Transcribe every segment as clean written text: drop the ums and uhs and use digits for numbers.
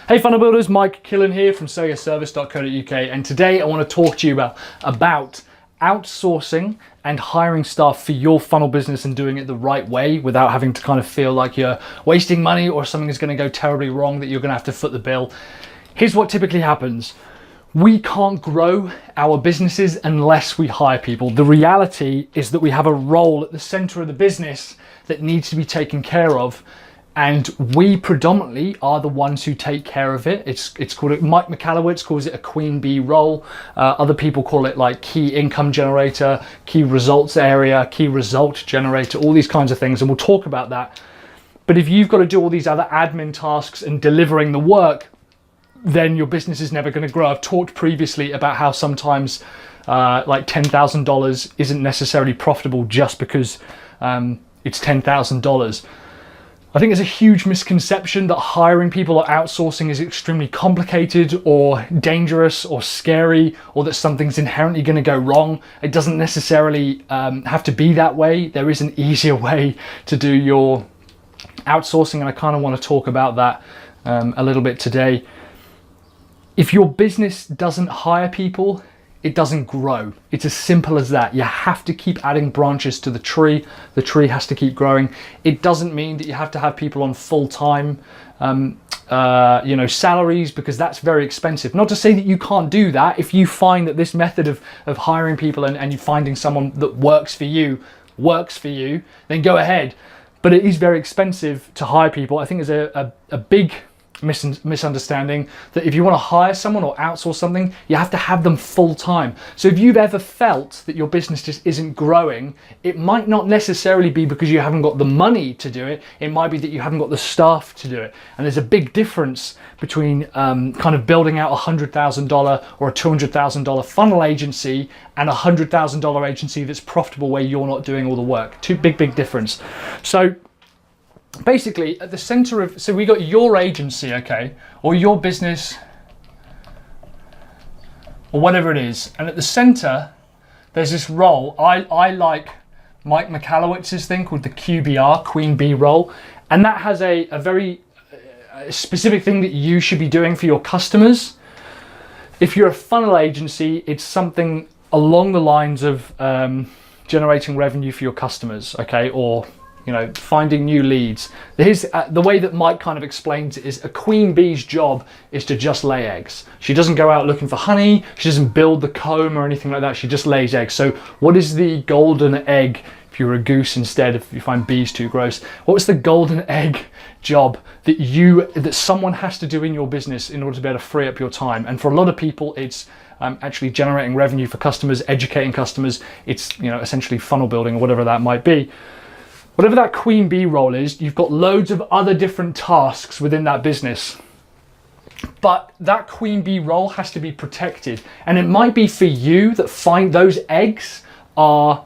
Hey funnel builders, Mike Michalowicz here from sellyourservice.co.uk, and today I want to talk to you about outsourcing and hiring staff for your funnel business and doing it the right way without having to kind of feel like you're wasting money or something is going to go terribly wrong that you're going to have to foot the bill. Here's what typically happens. We can't grow our businesses unless we hire people. The reality is that we have a role at the center of the business that needs to be taken care of, and we predominantly are the ones who take care of it. It's called, Mike Michalowicz calls it a queen bee role. Other people call it like key income generator, key results area, key result generator, all these kinds of things, and we'll talk about that. But if you've got to do all these other admin tasks and delivering the work, then your business is never going to grow. I've talked previously about how sometimes like $10,000 isn't necessarily profitable just because it's $10,000. I think there's a huge misconception that hiring people or outsourcing is extremely complicated or dangerous or scary, or that something's inherently going to go wrong. It doesn't necessarily have to be that way. There is an easier way to do your outsourcing, and I kind of want to talk about that a little bit today. If your business doesn't hire people, it doesn't grow. It's as simple as that. You have to keep adding branches to the tree. The tree has to keep growing. It doesn't mean that you have to have people on full-time salaries, because that's very expensive. Not to say that you can't do that. If you find that this method of hiring people and you finding someone that works for you, then go ahead. But it is very expensive to hire people. I think there's a big misunderstanding that if you want to hire someone or outsource something, you have to have them full time. So if you've ever felt that your business just isn't growing, it might not necessarily be because you haven't got the money to do it. It might be that you haven't got the staff to do it. And there's a big difference between kind of building out a $100,000 or a $200,000 funnel agency and a $100,000 agency that's profitable where you're not doing all the work. Big difference. So basically, at the center of, so we got your agency, okay, or your business, or whatever it is, and at the center, there's this role. I like Mike Michalowicz's thing called the QBR, Queen Bee role, and that has a very specific thing that you should be doing for your customers. If you're a funnel agency, it's something along the lines of generating revenue for your customers, okay, or finding new leads. Here's the way that Mike kind of explains it: is a queen bee's job is to just lay eggs. She doesn't go out looking for honey. She doesn't build the comb or anything like that. She just lays eggs. So what is the golden egg if you're a goose instead, if you find bees too gross? What's the golden egg job that someone has to do in your business in order to be able to free up your time? And for a lot of people, it's actually generating revenue for customers, educating customers. It's essentially funnel building or whatever that might be. Whatever that queen bee role is, you've got loads of other different tasks within that business. But that queen bee role has to be protected. And it might be for you that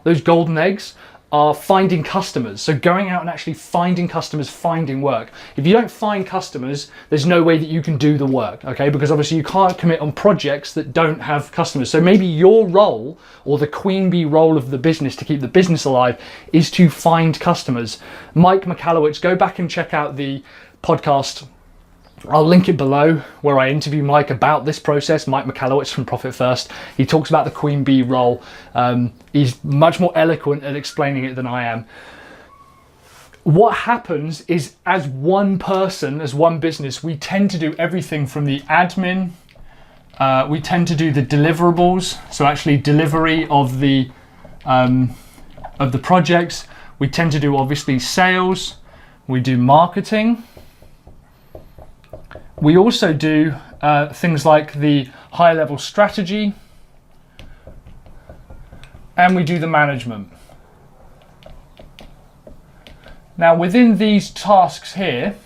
those golden eggs are finding customers. So going out and actually finding customers, finding work. If you don't find customers, there's no way that you can do the work, okay? Because obviously you can't commit on projects that don't have customers. So maybe your role, or the queen bee role of the business to keep the business alive, is to find customers. Mike Michalowicz, go back and check out the podcast. I'll link it below, where I interview Mike about this process. Mike Michalowicz from Profit First. He talks about the queen bee role. He's much more eloquent at explaining it than I am. What happens is, as one person, as one business, we tend to do everything from the admin. We tend to do the deliverables, so actually delivery of the projects. We tend to do obviously sales. We do marketing. We also do things like the high level strategy, and we do the management. Now within these tasks here,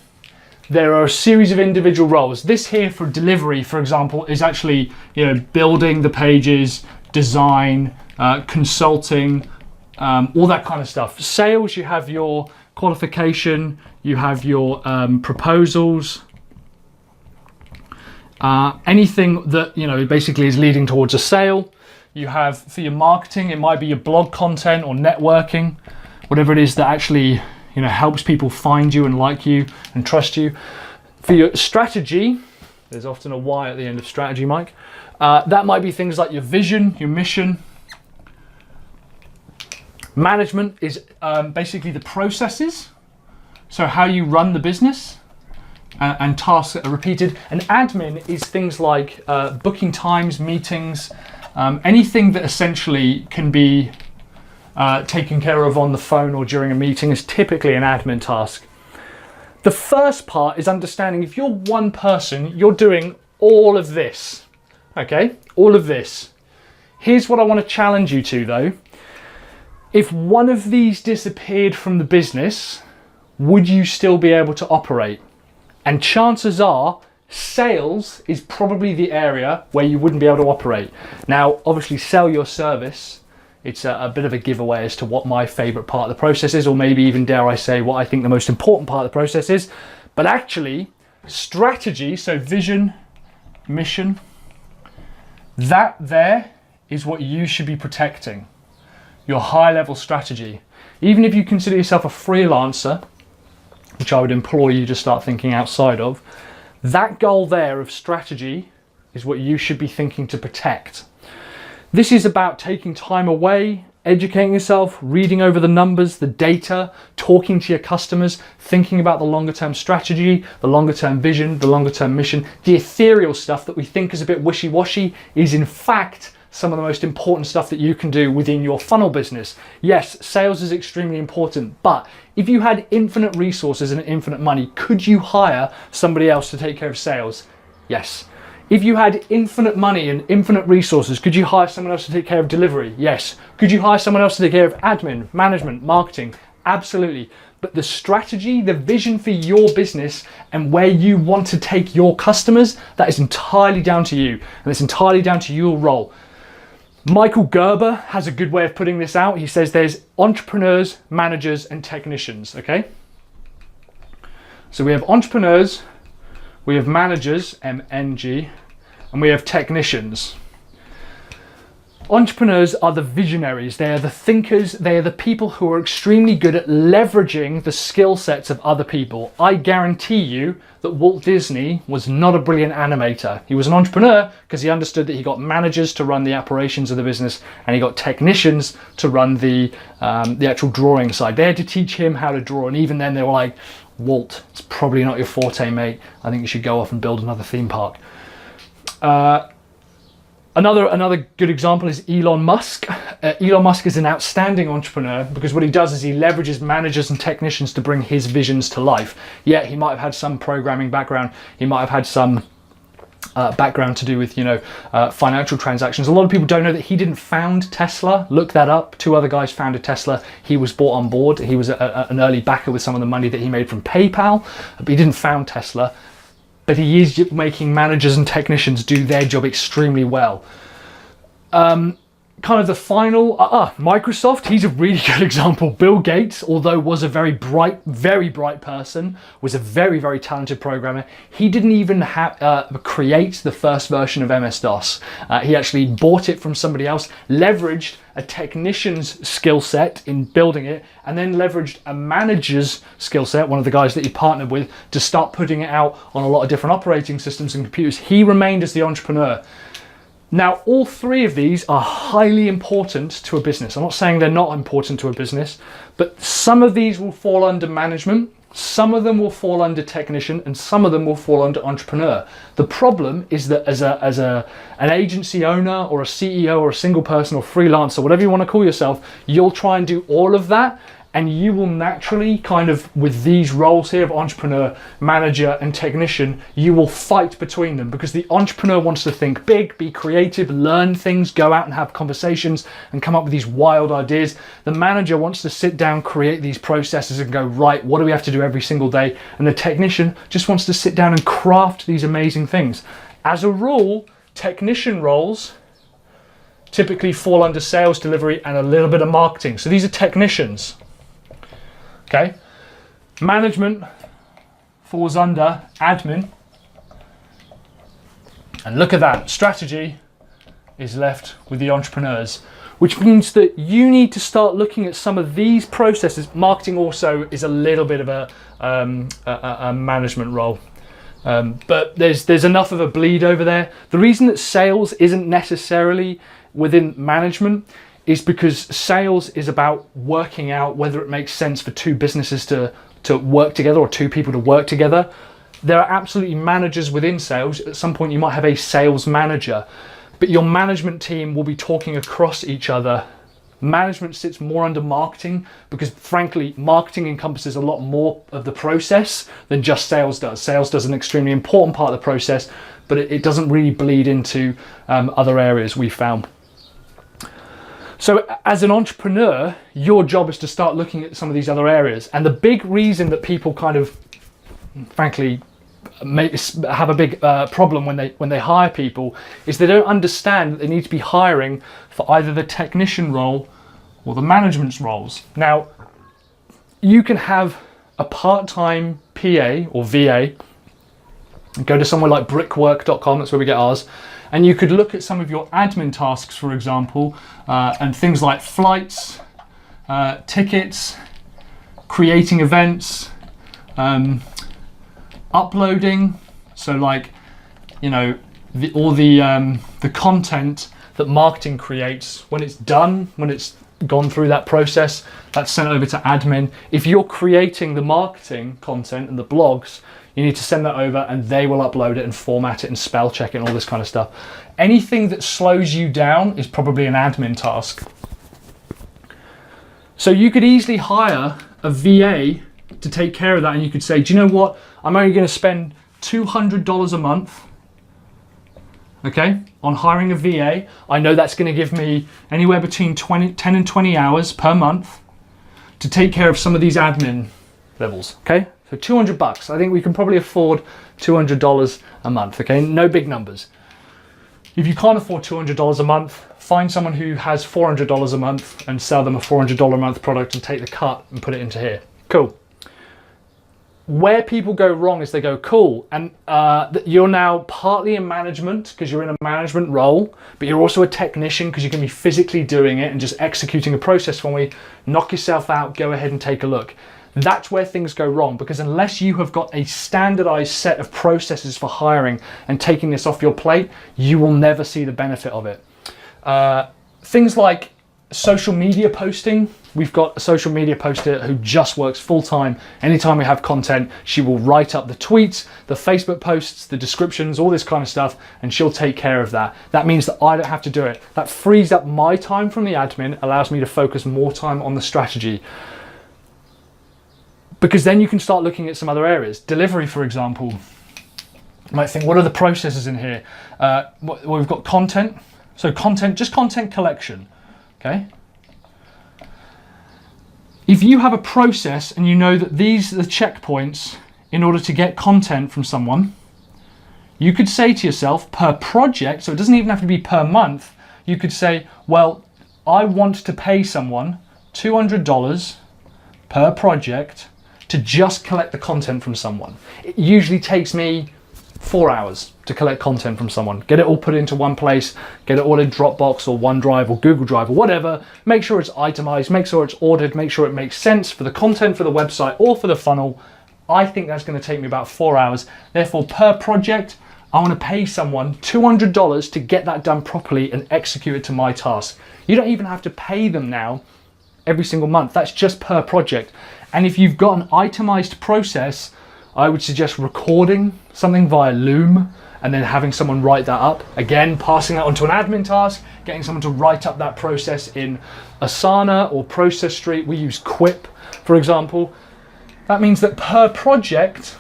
there are a series of individual roles. This here for delivery, for example, is actually building the pages, design, consulting, all that kind of stuff. Sales, you have your qualification, you have your proposals, anything that basically is leading towards a sale. You have, for your marketing, it might be your blog content or networking, whatever it is that actually helps people find you and like you and trust you. For your strategy, There's often a Y at the end of strategy, Mike. That might be things like your vision, your mission. Management is basically the processes, so how you run the business, and tasks that are repeated. And admin is things like booking times, meetings, anything that essentially can be taken care of on the phone or during a meeting is typically an admin task. The first part is understanding if you're one person, you're doing all of this, okay? All of this. Here's what I want to challenge you to though. If one of these disappeared from the business, would you still be able to operate? And chances are, sales is probably the area where you wouldn't be able to operate. Now, obviously sell your service. It's a bit of a giveaway as to what my favorite part of the process is, or maybe even, dare I say, what I think the most important part of the process is. But actually, strategy, so vision, mission, that there is what you should be protecting. Your high-level strategy. Even if you consider yourself a freelancer, which I would implore you to start thinking outside of, that goal there of strategy is what you should be thinking to protect. This is about taking time away, educating yourself, reading over the numbers, the data, talking to your customers, thinking about the longer term strategy, the longer term vision, the longer term mission. The ethereal stuff that we think is a bit wishy-washy is in fact some of the most important stuff that you can do within your funnel business. Yes, sales is extremely important, but if you had infinite resources and infinite money, could you hire somebody else to take care of sales? Yes. If you had infinite money and infinite resources, could you hire someone else to take care of delivery? Yes. Could you hire someone else to take care of admin, management, marketing? Absolutely. But the strategy, the vision for your business and where you want to take your customers, that is entirely down to you. And it's entirely down to your role. Michael Gerber has a good way of putting this out. He says there's entrepreneurs, managers, and technicians, okay? So we have entrepreneurs, we have managers, MNG, and we have technicians. Entrepreneurs are the visionaries, they are the thinkers, they are the people who are extremely good at leveraging the skill sets of other people. I guarantee you that Walt Disney was not a brilliant animator. He was an entrepreneur because he understood that he got managers to run the operations of the business and he got technicians to run the actual drawing side. They had to teach him how to draw, and even then they were like, Walt, it's probably not your forte, mate. I think you should go off and build another theme park. Another good example is Elon Musk. Elon Musk is an outstanding entrepreneur because what he does is he leverages managers and technicians to bring his visions to life. Yeah, he might have had some programming background. He might have had some background to do with, financial transactions. A lot of people don't know that he didn't found Tesla. Look that up. Two other guys founded Tesla. He was brought on board. He was an early backer with some of the money that he made from PayPal, but he didn't found Tesla. But he is making managers and technicians do their job extremely well. Kind of the final, Microsoft, he's a really good example. Bill Gates, although was a very bright person, was a very, very talented programmer. He didn't even create the first version of MS-DOS. He actually bought it from somebody else, leveraged a technician's skill set in building it, and then leveraged a manager's skill set, one of the guys that he partnered with, to start putting it out on a lot of different operating systems and computers. He remained as the entrepreneur. Now, all three of these are highly important to a business. I'm not saying they're not important to a business, but some of these will fall under management, some of them will fall under technician, and some of them will fall under entrepreneur. The problem is that as an agency owner or a CEO or a single person or freelancer, whatever you want to call yourself, you'll try and do all of that, and you will naturally kind of, with these roles here of entrepreneur, manager, and technician, you will fight between them because the entrepreneur wants to think big, be creative, learn things, go out and have conversations and come up with these wild ideas. The manager wants to sit down, create these processes and go, right, what do we have to do every single day? And the technician just wants to sit down and craft these amazing things. As a rule, technician roles typically fall under sales, delivery, and a little bit of marketing. So these are technicians. Okay, management falls under admin, and look at that, strategy is left with the entrepreneurs, which means that you need to start looking at some of these processes. Marketing also is a little bit of a management role. But there's enough of a bleed over there. The reason that sales isn't necessarily within management is because sales is about working out whether it makes sense for two businesses to work together or two people to work together. There are absolutely managers within sales. At some point you might have a sales manager, but your management team will be talking across each other. Management sits more under marketing because frankly, marketing encompasses a lot more of the process than just sales does. Sales does an extremely important part of the process, but it doesn't really bleed into other areas we've found. So as an entrepreneur, your job is to start looking at some of these other areas. And the big reason that people kind of, frankly, have a big problem when they hire people is they don't understand that they need to be hiring for either the technician role or the management's roles. Now, you can have a part-time PA or VA, go to somewhere like brickwork.com, that's where we get ours, and you could look at some of your admin tasks, for example, and things like flights, tickets, creating events, uploading. So like, you know, all the content that marketing creates, when it's done, when it's gone through that process, that's sent over to admin. If you're creating the marketing content and the blogs, you need to send that over and they will upload it and format it and spell check it and all this kind of stuff. Anything that slows you down is probably an admin task. So you could easily hire a VA to take care of that, and you could say, do you know what? I'm only going to spend $200 a month, okay, on hiring a VA. I know that's going to give me anywhere between 10 and 20 hours per month to take care of some of these admin levels, okay? So 200 bucks. I think we can probably afford $200 a month, okay? No big numbers. If you can't afford $200 a month, find someone who has $400 a month and sell them a $400 a month product and take the cut and put it into here. Cool. Where people go wrong is they go, cool, and you're now partly in management because you're in a management role, but you're also a technician because you can be physically doing it and just executing a process for me. Knock yourself out, go ahead and take a look. That's where things go wrong, because unless you have got a standardized set of processes for hiring and taking this off your plate, you will never see the benefit of it. Things like social media posting. We've got a social media poster who just works full-time. Anytime we have content, she will write up the tweets, the Facebook posts, the descriptions, all this kind of stuff, and she'll take care of that. That means that I don't have to do it. That frees up my time from the admin, allows me to focus more time on the strategy. Because then you can start looking at some other areas. Delivery, for example. You might think, what are the processes in here? Well, we've got content. So content, just content collection, okay? If you have a process and you know that these are the checkpoints in order to get content from someone, you could say to yourself per project, so it doesn't even have to be per month, you could say, well, I want to pay someone $200 per project to just collect the content from someone. It usually takes me 4 hours to collect content from someone. Get it all put into one place, get it all in Dropbox or OneDrive or Google Drive or whatever. Make sure it's itemized, make sure it's ordered, make sure it makes sense for the content for the website or for the funnel. I think that's going to take me about 4 hours. Therefore, per project, I want to pay someone $200 to get that done properly and execute it to my task. You don't even have to pay them now every single month. That's just per project. And if you've got an itemized process, I would suggest recording something via Loom and then having someone write that up. Again, passing that onto an admin task, getting someone to write up that process in Asana or Process Street. We use Quip, for example. That means that per project,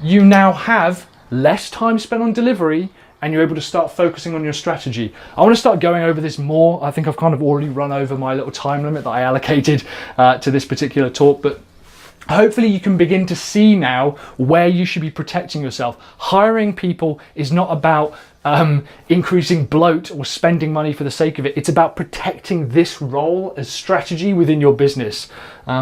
you now have less time spent on delivery and you're able to start focusing on your strategy. I want to start going over this more. I think I've kind of already run over my little time limit that I allocated to this particular talk, but hopefully you can begin to see now where you should be protecting yourself. Hiring people is not about increasing bloat or spending money for the sake of it. It's about protecting this role as strategy within your business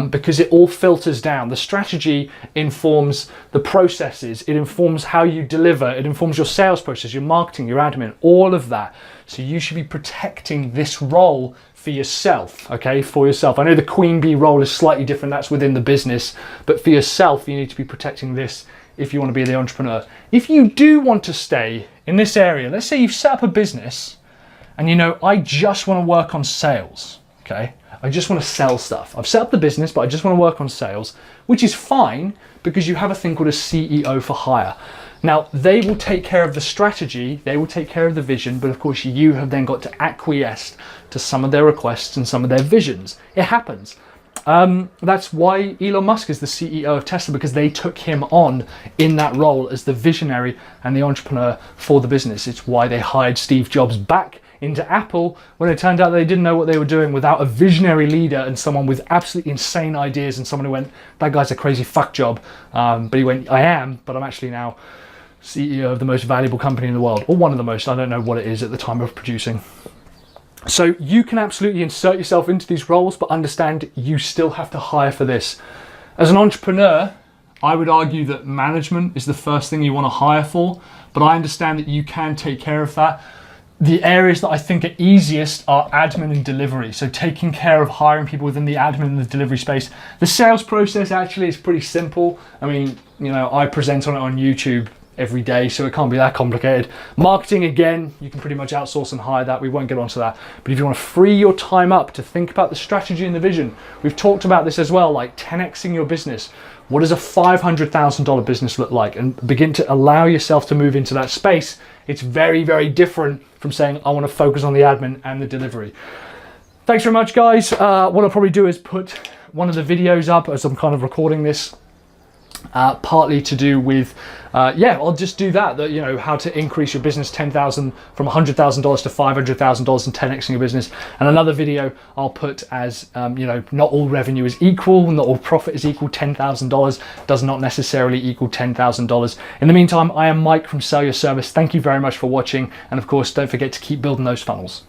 because it all filters down. The strategy informs the processes, it informs how you deliver, it informs your sales process, your marketing, your admin, all of that. So you should be protecting this role for yourself, okay, for yourself. I know the queen bee role is slightly different, that's within the business, but for yourself, you need to be protecting this if you want to be the entrepreneur. If you do want to stay in this area, let's say you've set up a business and you know, I just want to work on sales, okay? I just want to sell stuff. I've set up the business, but I just want to work on sales, which is fine because you have a thing called a CEO for hire. Now, they will take care of the strategy, they will take care of the vision, but of course you have then got to acquiesce to some of their requests and some of their visions. It happens. That's why Elon Musk is the CEO of Tesla, because they took him on in that role as the visionary and the entrepreneur for the business. It's why they hired Steve Jobs back into Apple when it turned out they didn't know what they were doing without a visionary leader and someone with absolutely insane ideas, and someone who went, that guy's a crazy fuck job. But he went, I am, but I'm actually now CEO of the most valuable company in the world, or one of the most. I don't know what it is at the time of producing. So you can absolutely insert yourself into these roles, but understand you still have to hire for this. As an entrepreneur, I would argue that management is the first thing you want to hire for, but I understand that you can take care of that. The areas that I think are easiest are admin and delivery. So taking care of hiring people within the admin and the delivery space. The sales process actually is pretty simple. I mean, you know, I present on it on YouTube every day, so it can't be that complicated. Marketing, again, you can pretty much outsource and hire that. We won't get onto that. But if you want to free your time up to think about the strategy and the vision, we've talked about this as well, like 10xing your business. What does a $500,000 business look like? And begin to allow yourself to move into that space. It's very, very different from saying, I want to focus on the admin and the delivery. Thanks very much, guys. What I'll probably do is put one of the videos up as I'm kind of recording this. Partly to do with, I'll just do that, you know, how to increase your business from $100,000 to $500,000 and 10xing your business. And another video I'll put as, you know, not all revenue is equal, not all profit is equal. $10,000 does not necessarily equal $10,000. In the meantime, I am Mike from Sell Your Service. Thank you very much for watching. And of course, don't forget to keep building those funnels.